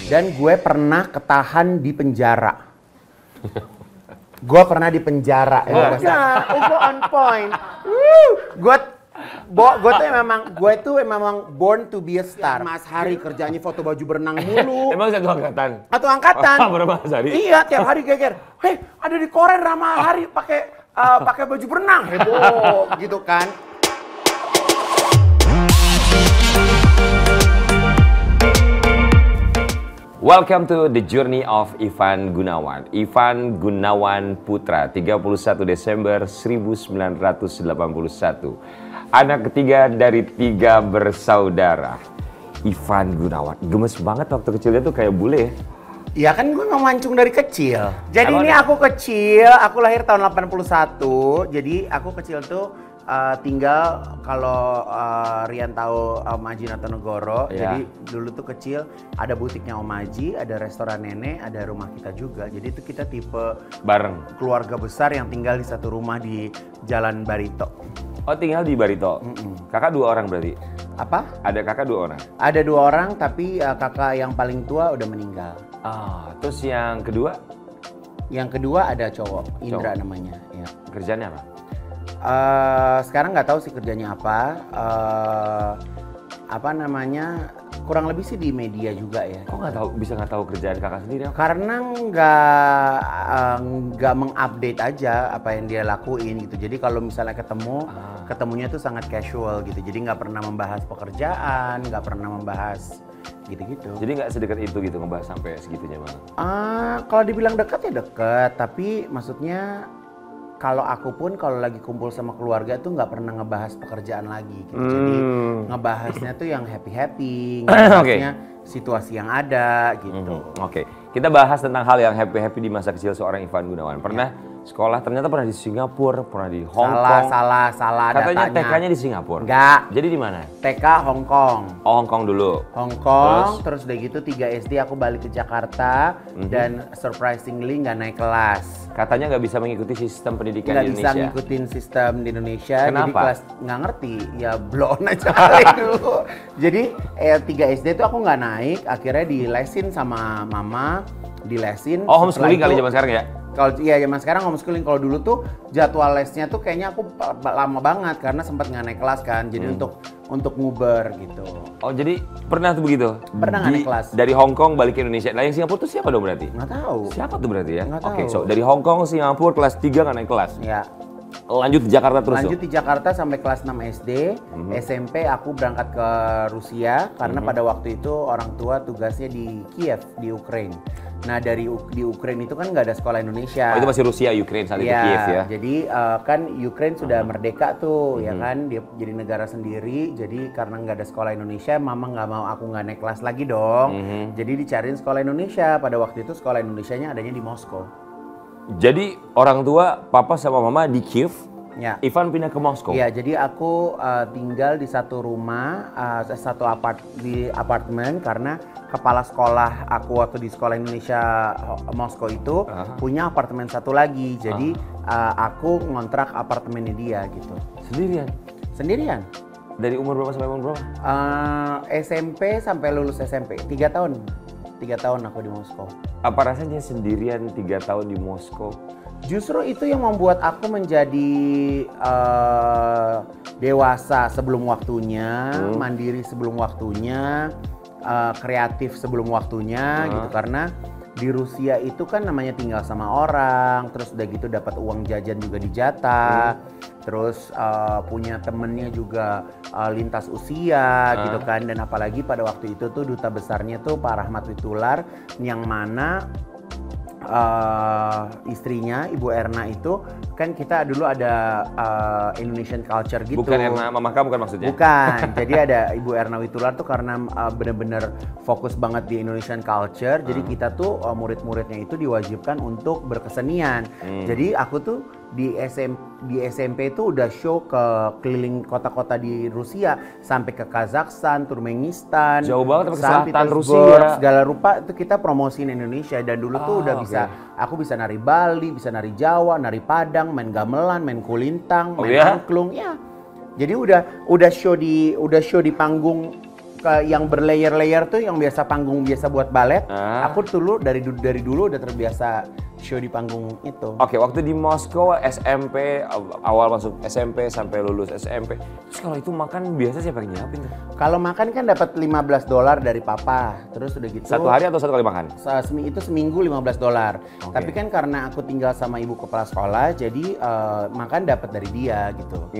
Dan gue pernah ketahan di penjara. Gue pernah di penjara. Gue on point. Gue tuh memang born to be a star. Mas Hari kerjanya foto baju berenang mulu. Emang satu angkatan? Atau angkatan. Berapa Mas Hari? Iya, tiap hari geger. Hei, ada di koran Rama Hari pakai baju berenang. Heboh gitu kan. Welcome to the journey of Ivan Gunawan. Ivan Gunawan Putra, 31 Desember 1981. Anak ketiga dari 3 bersaudara. Ivan Gunawan, gemes banget waktu kecilnya tuh kayak bule ya? Iya kan gue memang mancung dari kecil. Jadi Emang ini aku kecil, aku lahir tahun 81. Jadi aku kecil tuh tinggal kalau Rian tahu Om Aji Notonegoro. Yeah. Jadi dulu tuh kecil ada butiknya Om Aji, ada restoran nenek, ada rumah kita juga. Jadi itu kita tipe Bareng? keluarga besar yang tinggal di satu rumah di Jalan Barito. Oh, tinggal di Barito? Kakak 2 orang berarti? Apa? Ada kakak 2 orang? Ada 2 orang tapi kakak yang paling tua udah meninggal. Terus yang kedua? Yang kedua ada cowok, Indra namanya. Ya. Kerjanya apa? Sekarang nggak tahu sih kerjanya apa namanya, kurang lebih sih di media juga ya. Kok nggak tahu kerjaan kakak sendiri apa? Karena nggak mengupdate aja apa yang dia lakuin gitu. Jadi kalau misalnya ketemunya tuh sangat casual gitu. Jadi nggak pernah membahas pekerjaan, nggak pernah membahas gitu-gitu. Jadi nggak sedekat itu gitu ngebahas sampai segitunya banget? Kalau dibilang dekat ya dekat, tapi maksudnya kalau aku pun kalau lagi kumpul sama keluarga tuh nggak pernah ngebahas pekerjaan lagi gitu. Jadi ngebahasnya tuh yang happy-happy, ngebahasnya situasi yang ada gitu. Oke. Kita bahas tentang hal yang happy-happy di masa kecil seorang Ivan Gunawan. Pernah sekolah, ternyata pernah di Singapura, pernah di Hong Kong. Salah Katanya datanya. TK-nya di Singapura? Enggak. Jadi di mana? TK Hong Kong. Oh, Hong Kong dulu. Hong Kong, terus udah gitu 3 SD aku balik ke Jakarta dan surprisingly nggak naik kelas. Katanya nggak bisa mengikuti sistem pendidikan Nggak di bisa Indonesia. ngikutin sistem di Indonesia. Kenapa? Jadi kelas nggak ngerti, ya blow on aja kali dulu. Jadi 3 SD tuh aku nggak naik, akhirnya dilesin sama mama, dilesin. Oh, homeschooling kali zaman sekarang ya? Kalau iya zaman sekarang homeschooling, kalau dulu tuh jadwal lesnya tuh kayaknya aku lama banget karena sempat nggak naik kelas kan. Jadi untuk nguber gitu. Oh, jadi pernah tuh begitu? Pernah nggak naik kelas. Dari Hong Kong balik ke Indonesia. Nah, yang Singapura tuh siapa dong berarti? Nggak tahu. Siapa tuh berarti ya? Nggak Oke, tahu. so dari Hong Kong, Singapura kelas 3 nggak naik kelas. Ya. Lanjut di Jakarta terus. Lanjut di Jakarta sampai kelas 6 SD. SMP aku berangkat ke Rusia karena pada waktu itu orang tua tugasnya di Kiev di Ukraina. Nah di Ukraina itu kan nggak ada sekolah Indonesia. Oh, itu masih Rusia, Ukraina saat itu Kiev ya? Jadi kan Ukraina sudah merdeka tuh, ya kan, dia jadi negara sendiri. Jadi karena nggak ada sekolah Indonesia, mama nggak mau aku nggak naik kelas lagi dong. Jadi dicariin sekolah Indonesia. Pada waktu itu sekolah Indonesianya adanya di Moskow. Jadi orang tua, papa sama mama di Kiev, Ya. Ivan pindah ke Moskow? Iya, jadi aku tinggal di satu rumah, di apartemen karena kepala sekolah aku waktu di sekolah Indonesia Moskow itu punya apartemen satu lagi. Jadi aku ngontrak apartemennya dia gitu. Sendirian? Sendirian. Dari umur berapa sampai umur berapa? SMP sampai lulus SMP, 3 tahun. 3 tahun aku di Moskow. Apa rasanya sendirian 3 tahun di Moskow? Justru itu yang membuat aku menjadi dewasa sebelum waktunya, mandiri sebelum waktunya, kreatif sebelum waktunya gitu. Karena di Rusia itu kan namanya tinggal sama orang, terus udah gitu dapat uang jajan juga dijatah, terus punya temennya juga lintas usia gitu kan. Dan apalagi pada waktu itu tuh duta besarnya tuh Pak Rahmat Witoelar, yang mana istrinya Ibu Erna itu kan kita dulu ada Indonesian culture gitu. Bukan Erna Mama kamu kan maksudnya? Bukan. Jadi ada Ibu Erna Witoelar tuh karena bener-bener fokus banget di Indonesian culture. Jadi kita tuh murid-muridnya itu diwajibkan untuk berkesenian. Jadi aku tuh di SMP itu udah show ke keliling kota-kota di Rusia sampai ke Kazakhstan, Turkmenistan, jauh banget Saint ke selatan Petersburg, Rusia. Segala rupa itu kita promosiin Indonesia. Dan dulu tuh udah bisa, aku bisa nari Bali, bisa nari Jawa, nari Padang, main gamelan, main kulintang, main angklung, ya. Jadi udah show di panggung yang berlayer-layer tuh yang biasa panggung biasa buat balet. Aku dulu dari dulu udah terbiasa show di panggung itu. Oke, waktu di Moskow SMP, awal masuk SMP sampai lulus SMP. Terus kalau itu makan biasa siapa yang nyiapin tuh? Kalau makan kan dapat $15 dari papa. Terus udah gitu. Satu hari atau satu kali makan? Itu seminggu $15. Tapi kan karena aku tinggal sama ibu kepala sekolah, jadi makan dapat dari dia gitu.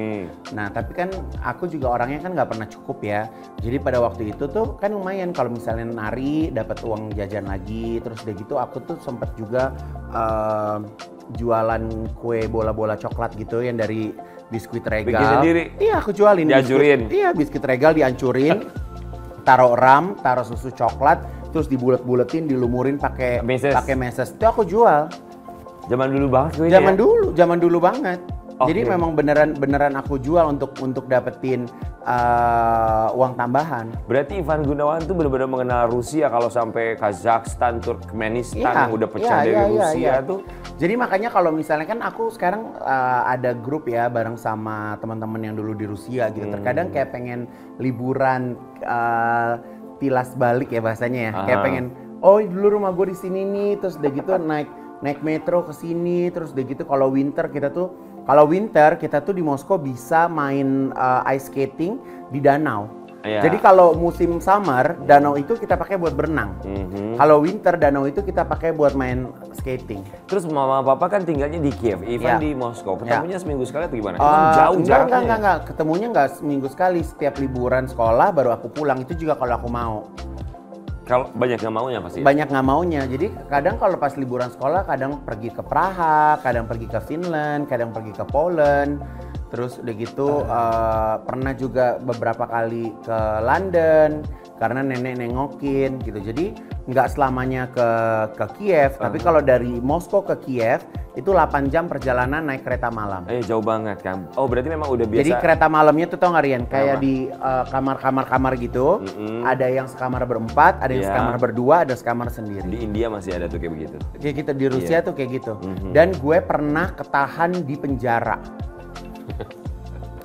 Nah, tapi kan aku juga orangnya kan nggak pernah cukup ya. Jadi pada waktu itu tuh kan lumayan kalau misalnya nari dapat uang jajan lagi. Terus udah gitu aku tuh sempet juga jualan kue bola-bola coklat gitu yang dari biskuit Regal. Bikin sendiri? Iya, aku jualin. Dihancurin? Iya, biskuit Regal dihancurin, taruh ram, taruh susu coklat, terus dibulet-buletin, dilumurin pakai meses. Itu aku jual. Zaman dulu banget gue Zaman dulu banget. Okay. Jadi memang beneran aku jual untuk dapetin uang tambahan. Berarti Ivan Gunawan tuh benar-benar mengenal Rusia kalau sampai Kazakhstan, Turkmenistan yang udah pecah dari Rusia tuh. Jadi makanya kalau misalnya kan aku sekarang ada grup ya bareng sama teman-teman yang dulu di Rusia gitu. Terkadang kayak pengen liburan tilas balik ya bahasanya ya. Kayak pengen dulu rumah gue di sini nih, terus udah gitu naik metro ke sini, terus udah gitu kalau winter kita tuh di Moskow bisa main ice skating di danau. Jadi kalau musim summer, danau itu kita pakai buat berenang. Kalau winter, danau itu kita pakai buat main skating. Terus mama papa kan tinggalnya di Kiev, Ivan di Moskow. Ketemunya seminggu sekali atau gimana? Jauh jaraknya? Enggak. Ketemunya enggak seminggu sekali. Setiap liburan sekolah baru aku pulang. Itu juga kalau aku mau. Kalau banyak nggak maunya pasti? Banyak nggak maunya. Jadi kadang kalau pas liburan sekolah, kadang pergi ke Praha, kadang pergi ke Finland, kadang pergi ke Poland. Terus udah gitu pernah juga beberapa kali ke London karena nenek nengokin gitu. Jadi nggak selamanya ke Kiev, tapi kalau dari Moskow ke Kiev itu 8 jam perjalanan naik kereta malam. Jauh banget kan. Oh, berarti memang udah biasa. Jadi kereta malamnya tuh tau nggak Rian? Kayak di kamar-kamar gitu. Ada yang sekamar berempat, ada yang sekamar berdua, ada sekamar sendiri. Di India masih ada tuh kayak begitu. Kayak gitu, di Rusia tuh kayak gitu. Dan gue pernah ketahan di penjara.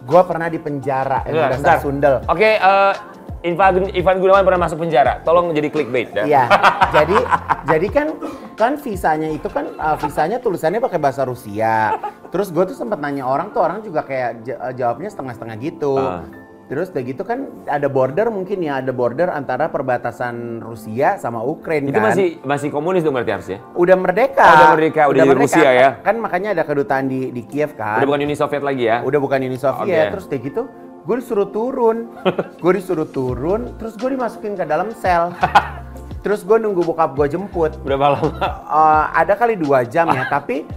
Gue pernah di penjara, dasar sundel. Oke, Ivan Gunawan pernah masuk penjara. Tolong jadi clickbait ya. Iya. jadi kan visanya itu kan visanya tulisannya pakai bahasa Rusia. Terus gue tuh sempat nanya orang juga kayak jawabnya setengah-setengah gitu. Terus udah gitu kan ada border antara perbatasan Rusia sama Ukraina kan. Itu masih komunis dong berarti harusnya? Udah merdeka. Udah di Rusia ya? Kan makanya ada kedutaan di Kiev kan. Udah bukan Uni Soviet lagi ya? Udah bukan Uni Soviet. Terus udah gitu gue disuruh turun, terus gue dimasukin ke dalam sel. Terus gue nunggu bokap gue jemput. Berapa lama? Ada kali 2 jam ya, tapi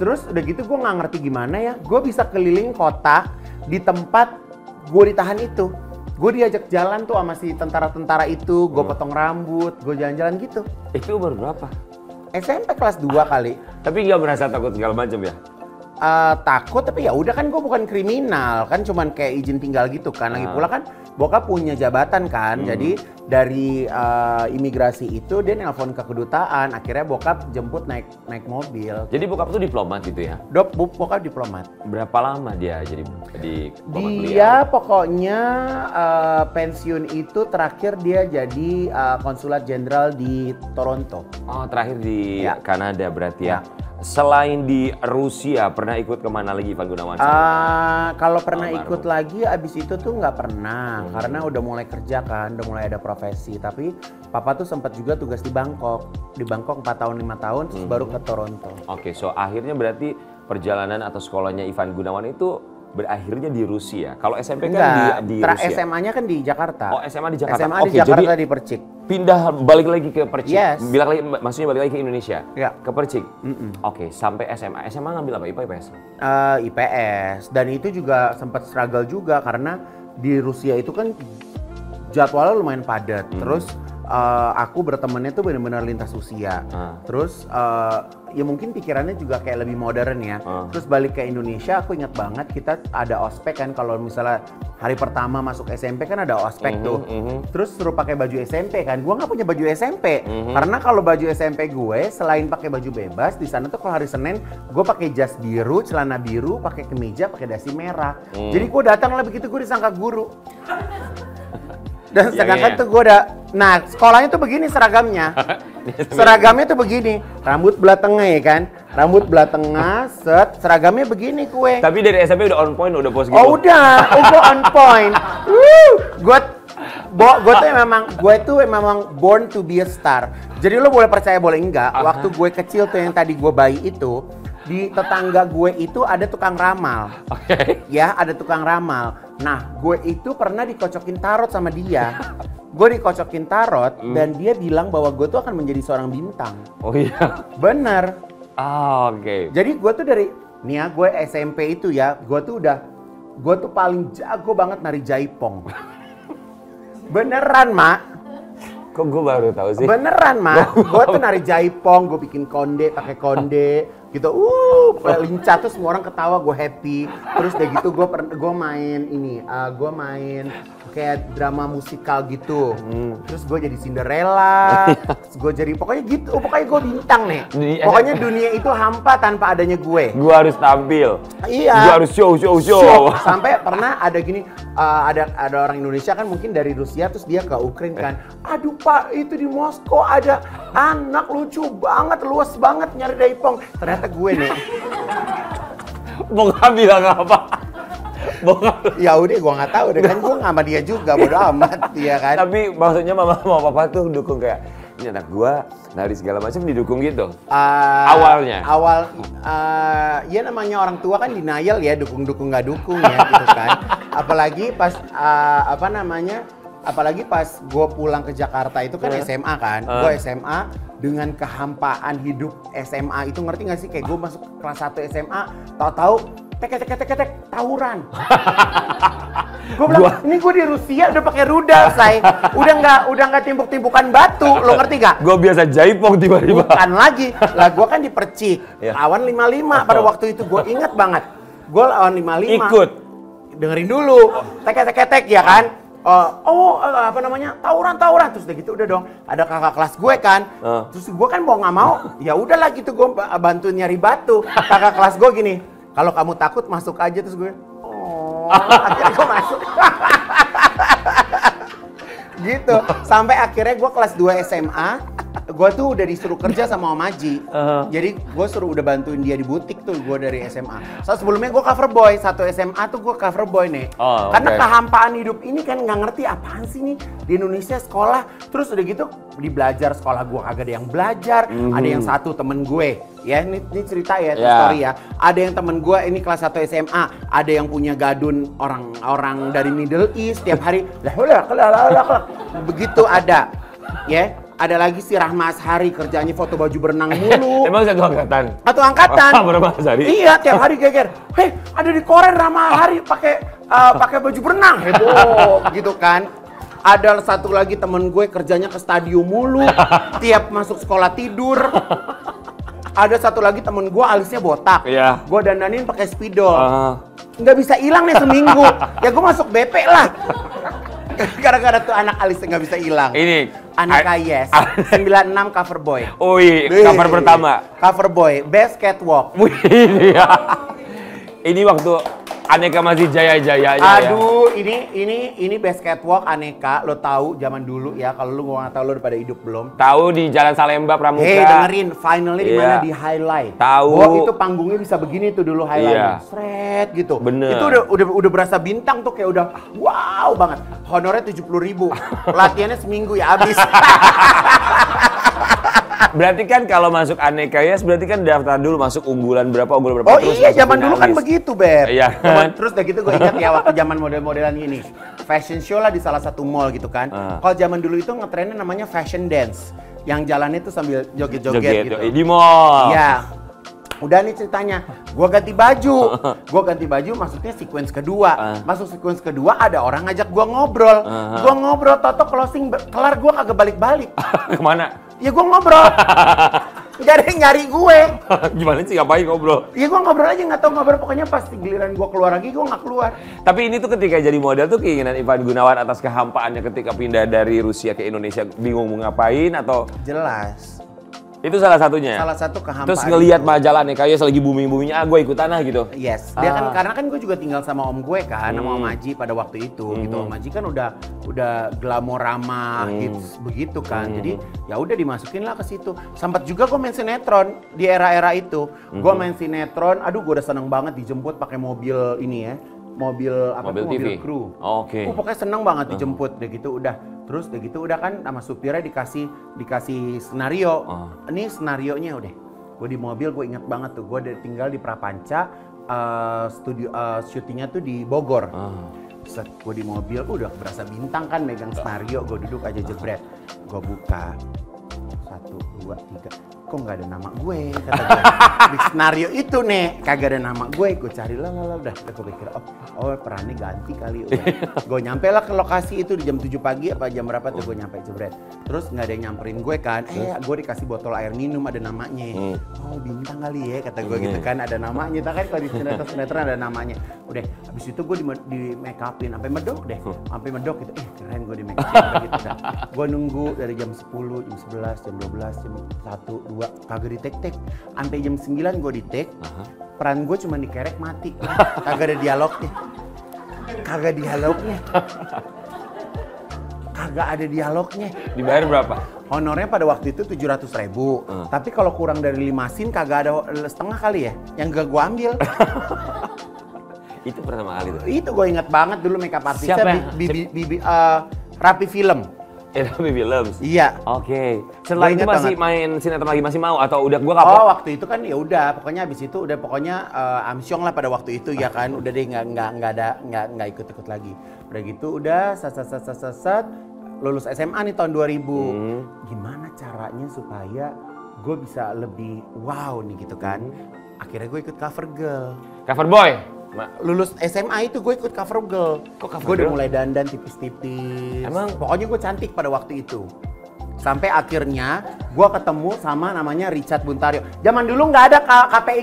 terus udah gitu gue nggak ngerti gimana ya. Gue bisa keliling kota di tempat gue ditahan itu. Gue diajak jalan tuh sama si tentara-tentara itu, gue potong rambut, gue jalan-jalan gitu. Itu umur berapa? SMP kelas 2 kali. Tapi nggak merasa takut segala macam ya? Takut, tapi ya udah kan gue bukan kriminal, kan cuman kayak izin tinggal gitu kan. Lagi pula kan bokap punya jabatan kan, jadi dari imigrasi itu dia nelpon ke kedutaan, akhirnya bokap jemput naik mobil. Jadi bokap tuh diplomat gitu ya? Bokap diplomat. Berapa lama dia jadi di diplomat beliau? Dia pokoknya pensiun itu terakhir dia jadi konsulat jenderal di Toronto. Oh, terakhir di Kanada berarti ya? Selain di Rusia, pernah ikut kemana lagi Ivan Gunawan? Kalau pernah ikut lagi, abis itu tuh nggak pernah. Karena udah mulai kerja kan, udah mulai ada profesi. Tapi papa tuh sempat juga tugas di Bangkok. Di Bangkok 4 tahun, 5 tahun, terus baru ke Toronto. Oke, so akhirnya berarti perjalanan atau sekolahnya Ivan Gunawan itu berakhirnya di Rusia. Kalau SMP kan di Rusia. SMA-nya kan di Jakarta. Oh, SMA di Jakarta. SMA di Jakarta di Percik. Pindah balik lagi ke Percik. Yes. Maksudnya balik lagi ke Indonesia. Ya. Ke Percik. Oke, sampai SMA. SMA ngambil apa? IPA IPS? IPS. Dan itu juga sempat struggle juga karena di Rusia itu kan jadwalnya lumayan padat. Terus aku bertemannya tuh benar-benar lintas usia. Terus ya mungkin pikirannya juga kayak lebih modern ya. Terus balik ke Indonesia, aku ingat banget kita ada ospek kan, kalau misalnya hari pertama masuk SMP kan ada ospek tuh. Terus suruh pakai baju SMP kan. Gua nggak punya baju SMP karena kalau baju SMP gue selain pakai baju bebas di sana tuh kalau hari Senin gue pakai jas biru, celana biru, pakai kemeja, pakai dasi merah. Jadi gue datang lah begitu gue disangka guru. Dan sedangkan tuh gue udah, nah sekolahnya tuh begini seragamnya. Seragamnya tuh begini, rambut belah tengah ya kan, rambut belah tengah, set, seragamnya begini kue. Tapi dari SMP udah on point, udah pos gitu? Oh udah, gue on point. Gue tuh memang born to be a star. Jadi lo boleh percaya boleh enggak, waktu gue kecil tuh yang tadi gue bayi itu, di tetangga gue itu ada tukang ramal. Ya, ada tukang ramal. Nah, gue itu pernah dikocokin tarot sama dia. Gue dikocokin tarot dan dia bilang bahwa gue tuh akan menjadi seorang bintang. Oh iya? Bener. Oke. Jadi gue tuh dari, nih ya gue SMP itu ya, gue tuh paling jago banget nari jaipong. Beneran, Mak. Kok gue baru tahu sih? Beneran, Mak. Gue tuh nari jaipong, gue bikin konde, pakai konde. Gitu, lincah tuh semua orang ketawa, gue happy. Terus udah gitu gue main ini, gue main kayak drama musikal gitu. Terus gue jadi Cinderella, terus gue jadi pokoknya gitu, pokoknya gue bintang nih. Pokoknya dunia itu hampa tanpa adanya gue. Gue harus tampil. Iya. Gue harus show. Sampai pernah ada gini, ada orang Indonesia kan mungkin dari Rusia terus dia ke Ukraina kan. Aduh Pak, itu di Moskow ada anak lucu banget, luas banget nyari daipong. Ternyata gue nih. Bokap bilang apa? Ya udah gue nggak tahu deh kan gue nggak sama dia juga bodo amat ya kan. Tapi maksudnya mama papa tuh dukung kayak ini anak gua nari segala macam didukung gitu. Awalnya. Ya namanya orang tua kan denial ya, dukung nggak dukung ya gitu kan. Apalagi pas apalagi pas gue pulang ke Jakarta itu kan SMA kan. Gue SMA dengan kehampaan hidup SMA itu, ngerti nggak sih, kayak gue masuk kelas 1 SMA tahu-tahu tek tawuran. Gue bilang, ini gue di Rusia udah pakai rudal, say. Udah nggak timpuk-timpukan batu, lo ngerti gak? Gue biasa jaipong tiba-tiba. Bukan lagi, lah gue kan dipercik. Lawan 55 pada waktu itu, gue inget banget. Gue lawan 55. Ikut. Dengerin dulu, tek ya kan? Tawuran. Terus udah gitu udah dong, ada kakak kelas gue kan. Terus gue kan mau nggak mau, ya udahlah gitu gue bantuin nyari batu. Kakak kelas gue gini, kalau kamu takut masuk aja. Terus gue, akhirnya gue masuk. Gitu, sampai akhirnya gue kelas 2 SMA, gue tuh udah disuruh kerja sama Om Aji. Jadi gue udah bantuin dia di butik tuh, gue dari SMA. So sebelumnya gue cover boy, 1 SMA tuh gue cover boy nih. Karena kehampaan hidup ini kan nggak ngerti apaan sih nih di Indonesia sekolah. Terus udah gitu di belajar sekolah gue kagak ada yang belajar. Ada yang satu temen gue, ya ini cerita ya, story ya. Ada yang temen gue ini kelas 1 SMA, ada yang punya gadun orang dari Middle East tiap hari. Begitu ada, ya. Ada lagi si Rahma Ashari kerjanya foto baju berenang mulu. Emang satu angkatan? Satu angkatan. Rahma Ashari? Iya, tiap hari geger. Hei, ada di koran Rahma Ashari pakai baju berenang. Heboh, gitu kan. Ada satu lagi temen gue kerjanya ke stadium mulu. Tiap masuk sekolah tidur. Ada satu lagi temen gue alisnya botak. Iya. Gue dandanin pakai spidol. Nggak bisa hilang nih seminggu. Ya gue masuk BP lah. Gara-gara tuh anak alisnya nggak bisa hilang. Ini Aneka Yes, 96 cover boy. Cover pertama. Cover boy, best catwalk. Ini waktu Aneka masih jaya-jayanya. Aduh, ini best catwalk Aneka. Lo tahu zaman dulu ya, kalau lu nggak tahu lo udah pada hidup belum? Tahu di Jalan Salemba Pramuka. Hei, dengerin, finalnya di mana? Di highlight. Tahu. Oh, itu panggungnya bisa begini tuh dulu highlight. Sret gitu. Bener. Itu udah berasa bintang tuh, kayak udah wow banget. Honornya 70.000. Latihannya seminggu ya habis. Berarti kan kalau masuk Aneka Yes, berarti kan daftar dulu masuk unggulan berapa. Oh iya, zaman dulu kan begitu, Beb. Iya. Terus udah gitu gue ingat ya waktu zaman model-modelan gini. Fashion show lah di salah satu mall gitu kan. Kalau zaman dulu itu ngetrennya namanya fashion dance. Yang jalannya tuh sambil joget-joget gitu. Di mall. Iya. Udah nih ceritanya, gue ganti baju maksudnya sequence kedua. Masuk sequence kedua ada orang ngajak gue ngobrol. Gue ngobrol, toto closing kelar gue kagak balik-balik. Kemana? Ya gue ngobrol. Gak ada yang nyari gue. Gimana sih, ngapain ngobrol? Ya gue ngobrol aja, gak tau ngobrol. Pokoknya pas giliran gue keluar lagi, gue gak keluar. Tapi ini tuh ketika jadi model tuh keinginan Ivan Gunawan atas kehampaannya ketika pindah dari Rusia ke Indonesia, bingung mau ngapain atau? Jelas. Itu salah satunya. Salah satu kehampaan. Terus ngelihat majalah nih kayak lagi booming-boomingnya, gue ikutan lah gitu. Yes, dia kan karena kan gue juga tinggal sama om gue kan, sama Om Aji pada waktu itu gitu. Om Aji kan udah glamorama hits begitu kan. Jadi ya udah dimasukin lah ke situ. Sempat juga gue main sinetron di era-era itu. Gue main sinetron, aduh gue udah seneng banget dijemput pakai mobil ini ya. Mobil TV. kru. Oke. Pokoknya seneng banget dijemput udah gitu udah. Terus udah gitu udah kan sama supirnya dikasih skenario. Ini skenarionya udah. Gue di mobil gue inget banget tuh. Gue tinggal di Prapanca, studio syutingnya tuh di Bogor. Set gue di mobil udah berasa bintang kan megang skenario. Gue duduk aja jebret. Gue buka 1, 2, 3. Kok nggak ada nama gue, kata gue. Di skenario itu nih, kagak ada nama gue cari lah, udah gue pikir, oh perannya ganti kali. Gue nyampe lah ke lokasi itu di jam 7 pagi, apa jam berapa tuh gue nyampe jebret. Terus nggak ada yang nyamperin gue kan, gue dikasih botol air minum ada namanya. Oh bintang kali ya, kata gue gitu kan, ada namanya. Kita kan kalau di sinetron ada namanya. Udah, habis itu gue di make upin, sampai medok deh, sampai medok gitu. Keren gue di make upin gitu. Gue nunggu dari jam 10, jam 11, jam 12, jam 1, 2, kagak di take. Sampai jam 9 gue di take. Peran gue cuma dikerek mati. Kagak ada dialognya. Kagak ada dialognya. Dibayar berapa? Honornya pada waktu itu 700.000. Tapi kalau kurang dari 5 scene kagak ada setengah kali ya. Yang gak gue ambil. Itu pertama kali tuh. Itu gue inget banget dulu makeup artisnya Rapi Film. Rapi Films. Iya. Oke. Setelah itu masih main sinetron lagi masih mau atau udah gua kapok? Oh, waktu itu kan ya udah, pokoknya habis itu udah pokoknya amsyong lah pada waktu itu ya kan. Udah deh nggak ikut lagi. Udah gitu udah sat lulus SMA nih tahun 2000. Gimana caranya supaya gue bisa lebih wow nih gitu kan. Akhirnya gue ikut Cover Girl. Cover Boy? Lulus SMA itu gue ikut Cover Girl. Kok Cover Gue udah Girl? mulai dandan tipis-tipis. Emang? Pokoknya gue cantik pada waktu itu. Sampai akhirnya gue ketemu sama namanya Richard Buntario. Zaman dulu nggak ada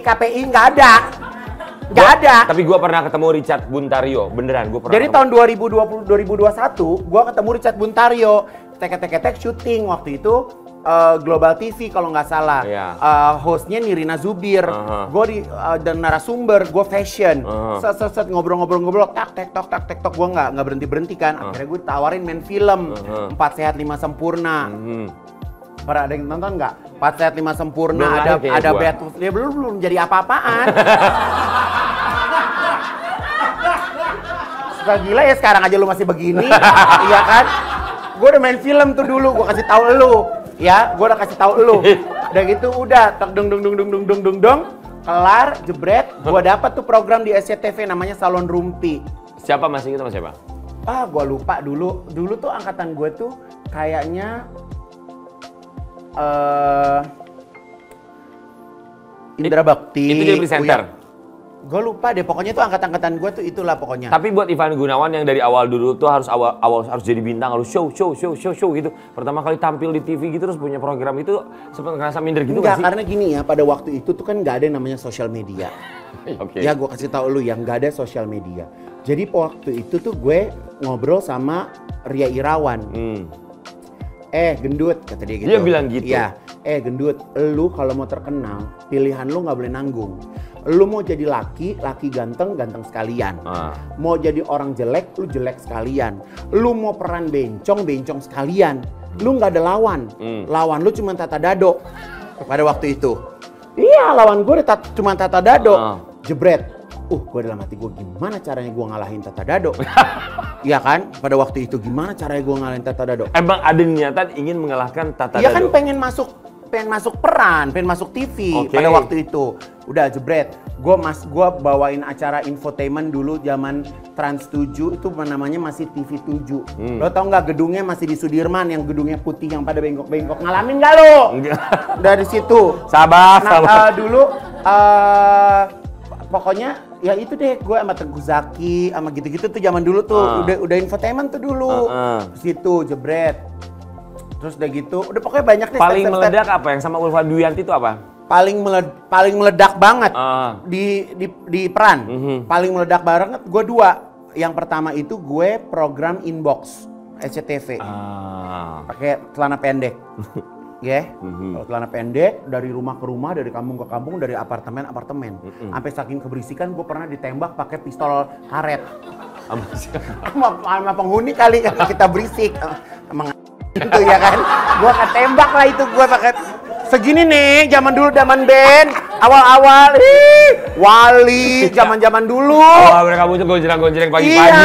KPI, nggak ada. Nggak ada. Tapi gue pernah ketemu Richard Buntario, beneran gue pernah. Jadi tahun 2020-2021 gue ketemu Richard Buntario. Tek syuting waktu itu. Global TV kalau nggak salah, hostnya Nirina Zubir, gue dan narasumber, gue fashion, set ngobrol, tak tek, gue nggak berhenti kan, akhirnya gue tawarin main film, 4 Sehat 5 Sempurna, pernah ada yang nonton nggak? 4 Sehat 5 Sempurna, ada Betul, dia belum jadi apa-apaan. Suka gila ya sekarang aja lu masih begini, iya kan? Gue udah main film tuh dulu, gue kasih tahu lu. Ya, gue udah kasih tahu lu. Udah gitu udah tek dong, kelar jebret, gue dapat tuh program di SCTV namanya Salon Rumpi. Siapa masih ingat sama siapa? Gue lupa dulu tuh angkatan gue tuh kayaknya Indra Bakti. Itu dia presenter. Gue lupa deh, pokoknya tuh angkatan gue tuh itulah pokoknya. Tapi buat Ivan Gunawan yang dari awal dulu tuh harus harus jadi bintang, harus show gitu. Pertama kali tampil di TV gitu terus punya program itu sempat ngerasa minder gitu enggak, gak sih? karena gini ya, pada waktu itu tuh kan nggak ada yang namanya sosial media. Ya gue kasih tahu lu yang nggak ada sosial media. Jadi waktu itu tuh gue ngobrol sama Ria Irawan. Gendut, kata dia gitu. Dia bilang gitu? Iya, gendut, lu kalau mau terkenal, pilihan lu nggak boleh nanggung. Lu mau jadi laki ganteng sekalian. Mau jadi orang jelek, lu jelek sekalian. Lu mau peran bencong sekalian. Lu nggak ada lawan. Lawan lu cuma Tata Dado pada waktu itu. Iya, lawan gue cuma Tata Dado. Jebret. Gue dalam hati gue, gimana caranya gue ngalahin Tata Dado? Iya kan? Pada waktu itu gimana caranya gue ngalahin Tata Dado? Emang ada niatan ingin mengalahkan Tata Dado? Iya kan pengen masuk peran, pengen masuk TV pada waktu itu. Udah jebret. Gue bawain acara infotainment dulu zaman Trans 7 itu namanya masih TV 7. Lo tau nggak gedungnya masih di Sudirman yang gedungnya putih yang pada bengkok-bengkok. Ngalamin nggak lo? Dari situ. Sabar. Dulu pokoknya ya itu deh, gue sama Teguh Zaki sama gitu-gitu tuh zaman dulu tuh udah infotainment tuh dulu. Situ jebret. Terus udah gitu, udah pokoknya banyak deh. Paling meledak apa yang sama Ulfa Duyanti itu apa? Paling meledak banget di peran. Paling meledak banget gue 2. Yang pertama itu gue program Inbox SCTV. Pakai celana pendek. ya. Celana pendek dari rumah ke rumah, dari kampung ke kampung, dari apartemen apartemen. Sampai saking keberisikan gue pernah ditembak pakai pistol karet. Sama penghuni kali kan kita berisik. Emang itu ya kan. Gue ketembak lah itu gue pakai segini nih, zaman dulu zaman band, awal-awal, Wali, zaman-zaman dulu. Oh, mereka muncul gonjreng-gonjreng pagi-pagi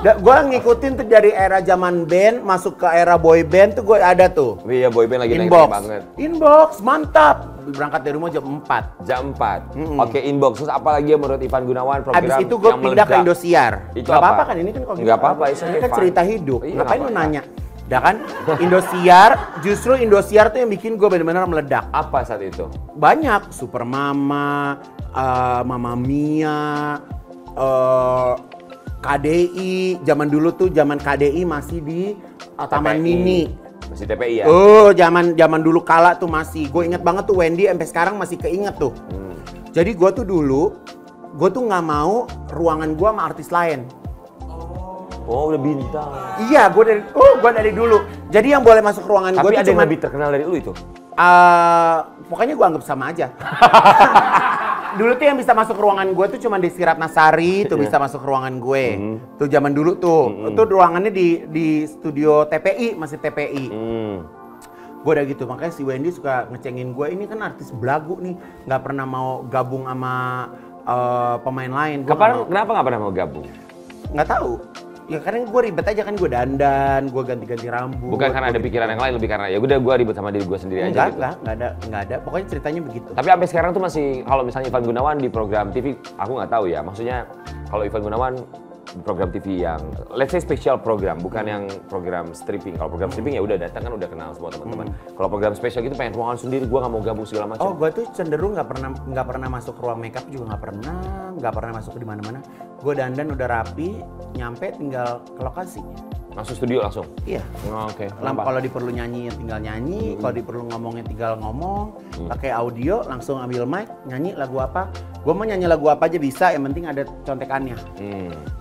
ya. Gue ngikutin tuh dari era zaman band, masuk ke era boy band tuh gue ada tuh. Iya, boy band lagi naik banget. Inbox, mantap. Berangkat dari rumah jam 4. Jam 4. Oke, Inbox. Terus apa lagi menurut Ivan Gunawan program abis itu gue pindah ke Indosiar. Itu gak apa? apa-apa kan, ini kan kalau nggak apa-apa, ini kan cerita hidup. Iya, ngapain lu nanya? Dah kan, Indosiar, justru Indosiar tuh yang bikin gue benar-benar meledak. Apa saat itu? Banyak, Super Mama, Mama Mia, KDI. Zaman dulu tuh zaman KDI masih di Taman Mini. Masih TPI ya? Oh, zaman dulu kala tuh masih. Gue inget banget tuh Wendy sampai sekarang masih keinget tuh. Jadi gue tuh dulu, gue tuh nggak mau ruangan gue sama artis lain. Oh, udah bintang. Iya, gue dari dulu. Jadi yang boleh masuk ruangan gue tuh tapi ada yang lebih terkenal dari lu itu? Pokoknya gue anggap sama aja. Dulu tuh yang bisa masuk ruangan gue tuh cuma Desi Ratnasari tuh bisa masuk ruangan gue. Tuh zaman dulu tuh. Itu ruangannya di studio TPI, masih TPI. Gue udah gitu, makanya si Wendy suka ngecengin gue, ini kan artis belagu nih, nggak pernah mau gabung sama pemain lain. Kenapa nggak pernah mau gabung? Nggak tahu. Ya karena gue ribet aja kan, gue dandan, gue ganti-ganti rambut. Bukan karena ada pikiran yang lain, lebih karena ya udah gue ribet sama diri gue sendiri aja gitu. Nggak ada. Pokoknya ceritanya begitu. Tapi sampai sekarang tuh masih, kalau misalnya Ivan Gunawan di program TV, aku nggak tahu ya. Maksudnya kalau Ivan Gunawan di program TV yang, let's say spesial program, bukan yang program stripping. Kalau program stripping ya udah datang kan udah kenal semua teman-teman. Kalau program spesial gitu pengen ruangan sendiri, gue nggak mau gabung segala macam. Oh, gue tuh cenderung nggak pernah masuk ruang makeup juga nggak pernah masuk di mana-mana. Gue dandan udah rapi, nyampe tinggal ke lokasi. Masuk studio langsung? Iya. Oh, oke. Kalau diperlu nyanyi tinggal nyanyi, kalau diperlu ngomongnya tinggal ngomong, pakai audio langsung ambil mic, nyanyi lagu apa. Gue mau nyanyi lagu apa aja bisa, yang penting ada contekannya.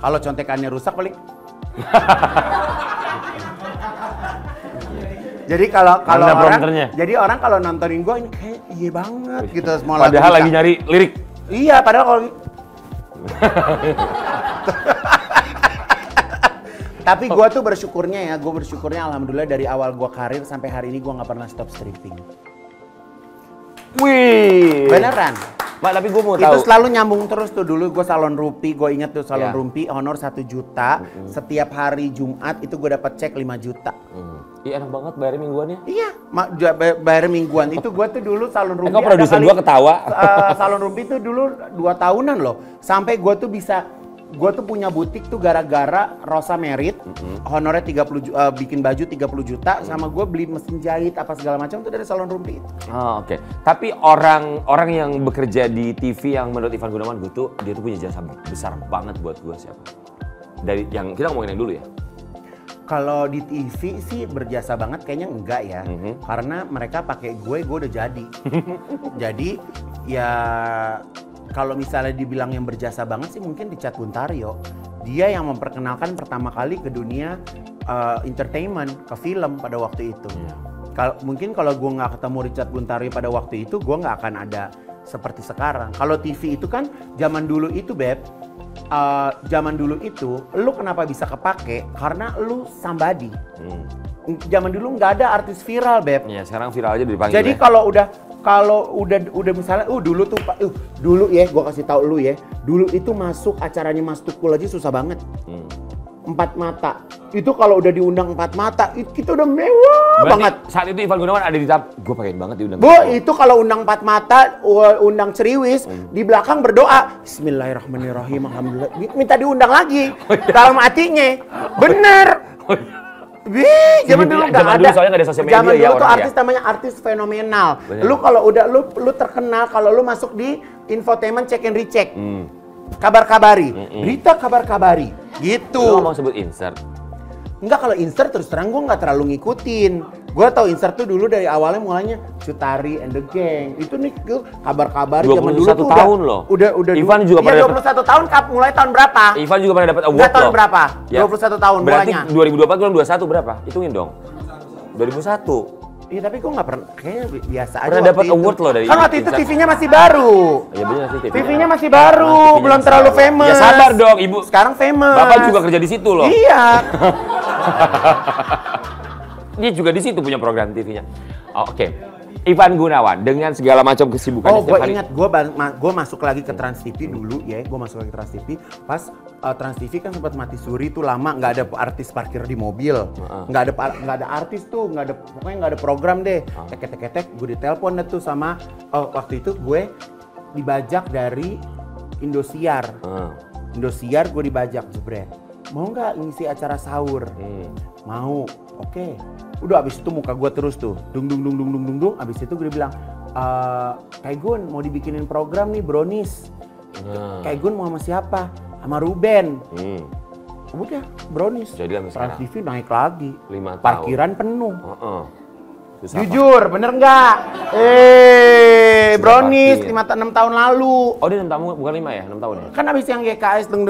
Kalau contekannya rusak paling. Jadi kalau orang kalau nontonin gue ini kayak iya banget gitu semua lagu. Padahal lagi nyari lirik. Iya, padahal kalau tapi gue tuh bersyukurnya alhamdulillah dari awal gue karir sampai hari ini gue nggak pernah stop stripping. Wih. Beneran. Mak, tapi gue mau tahu. Itu selalu nyambung terus tuh. Dulu gue salon Rumpi, gue inget tuh salon Rumpi, honor 1 juta. Setiap hari Jumat itu gue dapat cek 5 juta. Iya, enak banget bayar mingguannya. Iya, bayar mingguan. Itu gue tuh dulu salon Rumpi. Kok produser gue ketawa? Salon Rumpi tuh dulu 2 tahunan loh. Sampai gue tuh punya butik tuh gara-gara Rosa Merit, honornya 30 bikin baju 30 juta, sama gue beli mesin jahit apa segala macam tuh dari salon Rumpi. Oh, oke. Tapi orang yang bekerja di TV yang menurut Ivan Gunawan dia tuh punya jasa besar banget buat gue siapa? Dari yang kita ngomongin yang dulu ya. Kalau di TV sih berjasa banget kayaknya enggak ya, karena mereka pakai gue udah jadi. Jadi ya kalau misalnya dibilang yang berjasa banget sih mungkin Richard Buntario. Dia yang memperkenalkan pertama kali ke dunia entertainment, ke film pada waktu itu. Mungkin kalau gue nggak ketemu Richard Buntario pada waktu itu, gue nggak akan ada seperti sekarang. Kalau TV itu kan zaman dulu itu Beb, zaman dulu itu lu kenapa bisa kepake? Karena lu somebody. Zaman dulu nggak ada artis viral Beb. Iya, sekarang viral aja dipanggil. Jadi kalau udah misalnya dulu tuh dulu ya gua kasih tahu lu ya, dulu itu masuk acaranya Mas Tukul aja susah banget. 4 Mata itu kalau udah diundang 4 Mata kita udah mewah banget. Saat itu Ivan Gunawan ada di tahap gue pengen banget diundang. Itu kalau undang 4 Mata, undang Ceriwis, di belakang berdoa Bismillahirrahmanirrahim, alhamdulillah, minta diundang lagi dalam hatinya. Bener. Zaman dulu nggak ada. Soalnya nggak ada sosial media. Zaman dulu tuh artis ya? namanya artis fenomenal. Lu kalau udah lu terkenal, kalau lu masuk di infotainment check and recheck, kabar-kabari, berita kabar-kabari, gitu. Lu ngomong sebut insert. Enggak, kalau insert terus terang gue nggak terlalu ngikutin. Gue tau insert tuh dulu dari awalnya mulanya Cutari and the Gang. Itu nih kabar-kabar zaman dulu tuh tahun loh. Udah Ivan juga pernah 21 tahun mulai tahun berapa? Ivan juga pernah dapat award tahun loh. Berapa? Ya. 21 tahun berarti mulanya. Berarti 2024 belum 21 berapa? Hitungin dong. 2001. Iya tapi gue nggak pernah, kayaknya biasa aja. Pernah dapat award loh dari kan waktu itu TV-nya masih baru. Iya benar sih TV-nya masih baru, belum terlalu famous. Ya sabar dong ibu. Sekarang famous. Bapak juga kerja di situ loh. Iya. Dia juga di situ punya program TV-nya. Oke. Ivan Gunawan dengan segala macam kesibukan. Oh, gue ingat, gue masuk lagi ke Trans TV dulu ya. Gue masuk lagi ke Trans TV. Pas Trans TV kan sempat mati suri tuh lama, nggak ada artis parkir di mobil, nggak ada artis tuh, pokoknya nggak ada program deh. Tek, gue ditelepon tuh sama waktu itu gue dibajak dari Indosiar. Indosiar gue dibajak, jebret. Mau nggak ngisi acara sahur? Mau, oke. Udah abis itu muka gue terus tuh, dung. Abis itu gue bilang, Kak Gun mau dibikinin program nih Brownies. Kak Gun mau sama siapa? Sama Ruben. Udah Brownies. Jadi Trans TV naik lagi. 5 tahun. Parkiran penuh. Jujur, Jujur, bener nggak? Brownies 6 tahun lalu. Oh dia 6 tahun, bukan 5 ya? 6 tahun ya? Kan abis yang GKS deng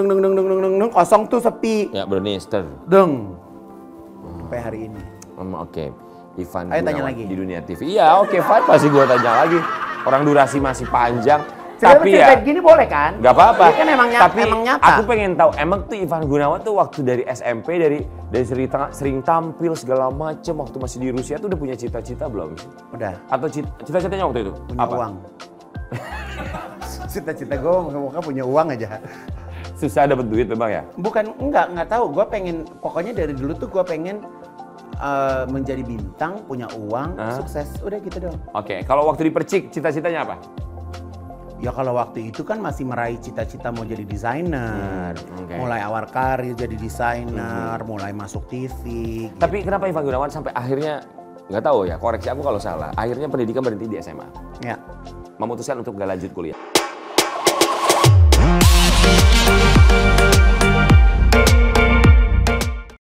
kosong tuh sepi. Ya Brownies, Sampai hari ini. Oke. Ivan Ayo tanya Gunawan lagi. di dunia TV. Iya oke, fine. Pasti gue tanya lagi. Orang durasi masih panjang. Tapi ya gini boleh kan? Gak apa-apa. Ini kan emang nyata. Aku pengen tahu, emang tuh Ivan Gunawan tuh waktu dari SMP dari sering tampil segala macem waktu masih di Rusia tuh udah punya cita-cita belum? Udah. Atau cita-citanya waktu itu? Punya uang. Cita-cita gue moga-moga punya uang aja. Susah dapet duit memang ya? Bukan, nggak tahu. Gue pengen, pokoknya dari dulu tuh gue pengen menjadi bintang, punya uang, sukses. Udah gitu dong. Oke, kalau waktu di Percik, cita-citanya apa? Ya kalau waktu itu kan masih meraih cita-cita mau jadi desainer. Mulai awal karir jadi desainer, mulai masuk TV. Gitu. Tapi kenapa Ivan Gunawan sampai akhirnya, nggak tahu ya, koreksi aku kalau salah, akhirnya pendidikan berhenti di SMA? Ya. Memutuskan untuk gak lanjut kuliah.